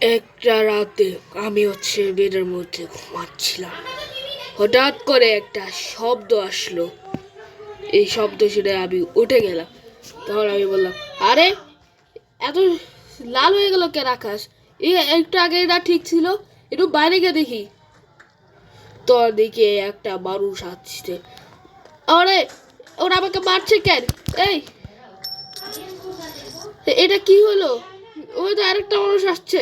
একটা রাতে আমি বেডের মধ্যে ঘুমাচ্ছিলাম। হঠাৎ করে একটা শব্দ আসলো। এই শব্দ শুনে আমি উঠে গেলাম। তখন আমি বললাম, আরে এত লাল হয়ে গেল কেন আকাশ? একটু আগে এটা ঠিক ছিল, একটু বাইরে গিয়ে দেখি। তোর দিকে একটা মানুষ আসছে। আরে ওরা আমাকে মারছে কেন? এই এটা কি হলো? ওই তো আরেকটা মানুষ আসছে।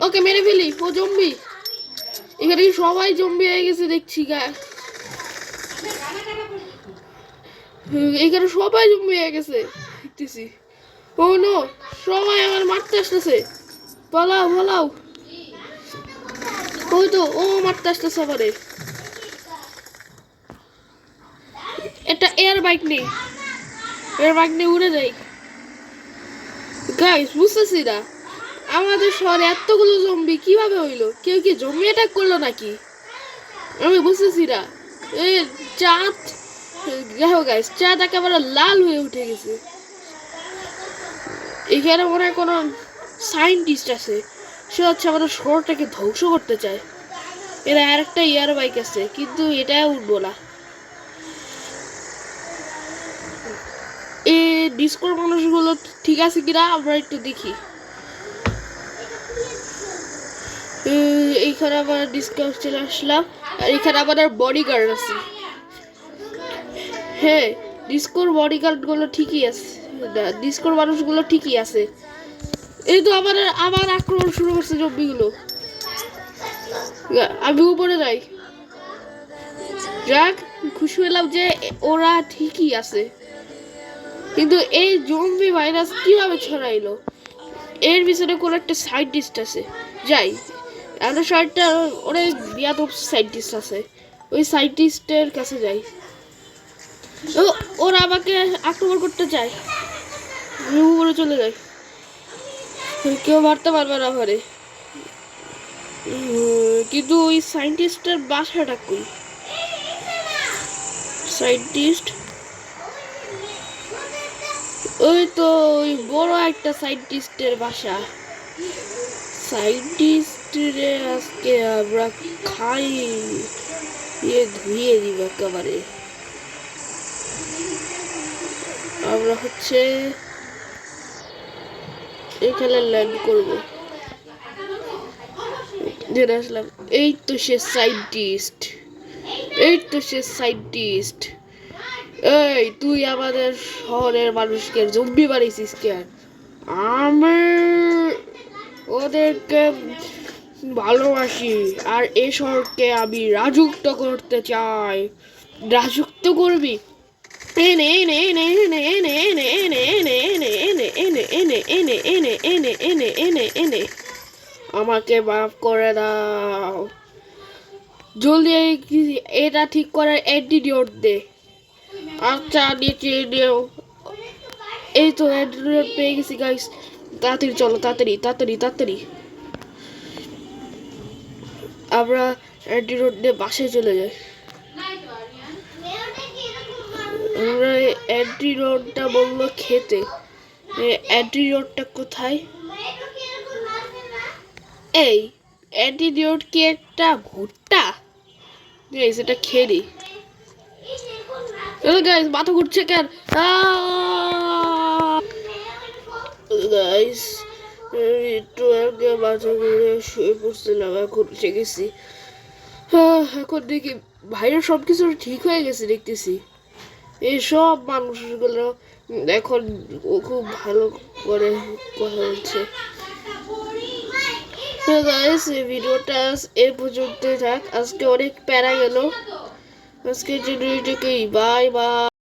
ওকে মেরে ফেলি, ও জম্বি। এখানে সবাই জম্বি হয়ে গেছে দেখছি। এখানে সবাই জম্বি হয়ে গেছে দেখতেছি। ও নো, সবাই আমার মারতে আসতেছে। পালাও পালাও। ওই তো ও মারতে আসতেছে আমারে। একটা এয়ার বাইক নেই, এয়ার বাইক নিয়ে উড়ে যাই। গাইস বুঝতেছি না, আমাদের শহরে এতগুলো জম্বি কিভাবে হইলো? কেউ কি জম্বি অ্যাটাক করলো নাকি? আমি বুঝতেছি না। এই চাঁদ, দেখো গাইস, চাঁদ একেবারে লাল হয়ে উঠে গেছে। এখানে মনে হয় কোনো সায়েন্টিস্ট আছে, সে হচ্ছে আমাদের শহরটাকে ধ্বংস করতে চায়। এরা আরেকটা এয়ার বাইক আছে, কিন্তু এটা উঠবো না। এই ডিসকোর মানুষগুলো ঠিক আছে কিনা আমরা একটু দেখি। এইখানে আবার ডিসকো চলে আসলাম, আর এখানে আমাদের বডিগার্ড আছে। হ্যাঁ, ডিসকোর বডিগার্ড গুলো ঠিকই আছে, ডিসকোর মানুষগুলো ঠিকই আছে। এই তো আবার আবার আক্রমণ শুরু করছে জম্বিগুলো। আমি উপরে যাই। যাক, খুশি হলাম যে ওরা ঠিকই আছে। কিন্তু এই জম্বি ভাইরাস কিভাবে ছড়াইলো? এর পিছনে কোনো একটা সায়েন্টিস্ট আছে। যাই, আমাদের শহরটা অনেক বিয়াদব সায়েন্টিস্ট আছে, ওই সায়েন্টিস্টের কাছে যাই। ওরা আমাকে আক্রমণ করতে চায়। আমি উপরে চলে যাই, কেউ মারতে পারবে না ঘরে। কিন্তু ওই সায়েন্টিস্টের বাসাটা কই? সায়েন্টিস্ট ওই তো, ওই বড় একটা সায়েন্টিস্টের বাসা। সায়েন্টিস্টরে আজকে আমরা খাই ধুয়ে দিব একেবারে। আমরা হচ্ছে এখানে ল্যান্ড করবো। জেনে আসলাম, এই তো সে সায়েন্টিস্ট, এই তো সে সায়েন্টিস্ট। এই তুই আমাদের শহরের মানুষকে জম্বি বানিয়েছিস কেন? আমি ওদেরকে ভালোবাসি, আর এ শহরকে আমি রাজত্ব করতে চাই। রাজত্ব করবি? এনে এনে এনে এনে এনে এনে এনে এনে এনে এনে এনে এনে এনে এনে এনে এনে এনে এনে আমাকে মাফ করে দাও। জলদি এটা ঠিক করার অ্যান্টিডিওট দে। আচ্ছা নিচে নেও। এই তো অ্যান্টিডিওট পেয়ে গেছি গাইস। তাড়াতাড়ি চলো, তাড়াতাড়ি তাড়াতাড়ি তাড়াতাড়ি। আমরা অ্যান্টিডিওট নিয়ে বাসায় চলে যাই। আমরা অ্যান্টিডিওটটা বললো খেতে, অ্যান্টিডিওটটা কোথায়? এই অ্যান্টিডিওট কি একটা ভুট্টা? সেটা খেয়ে নি। গাইস মাথা ঘুরছে কেন? গাইস একটু আগে মাথা ঘুরে শুয়ে পড়ছিলাম, এখন উঠে গেছি। এখন দেখি ভাইয়ের সব কিছু ঠিক হয়ে গেছে দেখতেছি। এই সব মানুষগুলো এখন খুব ভালো করে কথা বলছে। গাইস এই ভিডিওটা এ পর্যন্তই থাক, আজকে অনেক প্যারা গেল। আজকের জন্য এটুকুই, বাই বাই।